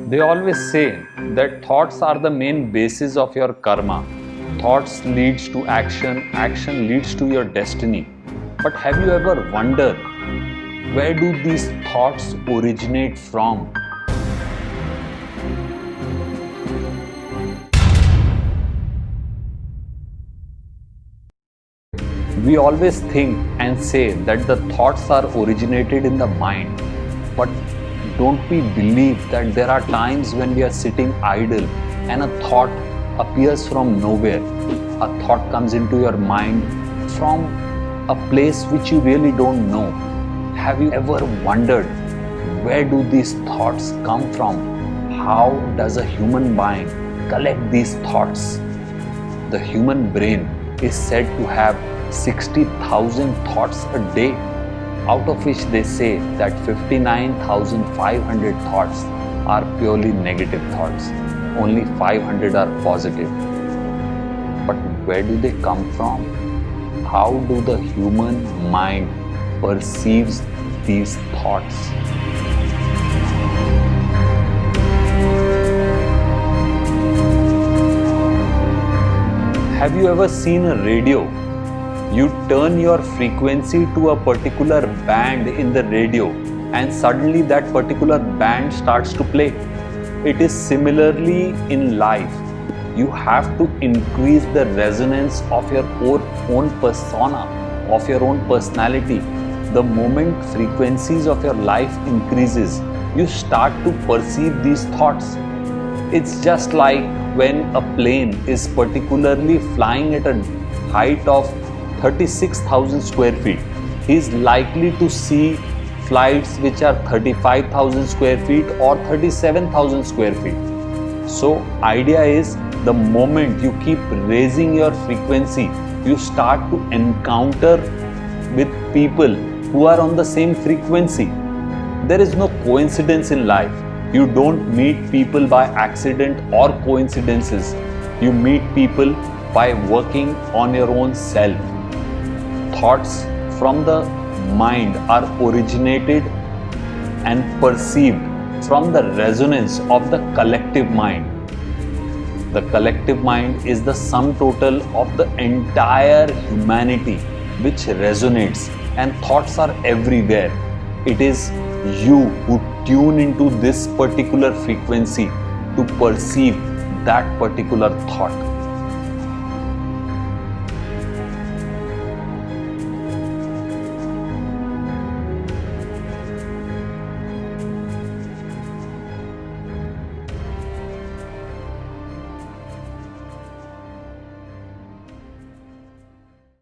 They always say that thoughts are the main basis of your karma. Thoughts leads to action, action leads to your destiny. But have you ever wondered where do these thoughts originate from? We always think and say that the thoughts are originated in the mind, but don't we believe that there are times when we are sitting idle and a thought appears from nowhere? A thought comes into your mind from a place which you really don't know. Have you ever wondered where do these thoughts come from? How does a human mind collect these thoughts? The human brain is said to have 60,000 thoughts a day, out of which they say that 59,500 thoughts are purely negative thoughts. Only 500 are positive. But where do they come from? How do the human mind perceives these thoughts? Have you ever seen a radio? You turn your frequency to a particular band in the radio and suddenly that particular band starts to play. It is similarly in life. You have to increase the resonance of your own persona, of your own personality. The moment frequencies of your life increases, you start to perceive these thoughts. It's just like when a plane is particularly flying at a height of 36,000 square feet, he is likely to see flights which are 35,000 square feet or 37,000 square feet. So idea is the moment you keep raising your frequency, you start to encounter with people who are on the same frequency. There is no coincidence in life. You don't meet people by accident or coincidences. You meet people by working on your own self. Thoughts from the mind are originated and perceived from the resonance of the collective mind. The collective mind is the sum total of the entire humanity which resonates, and thoughts are everywhere. It is you who tune into this particular frequency to perceive that particular thought.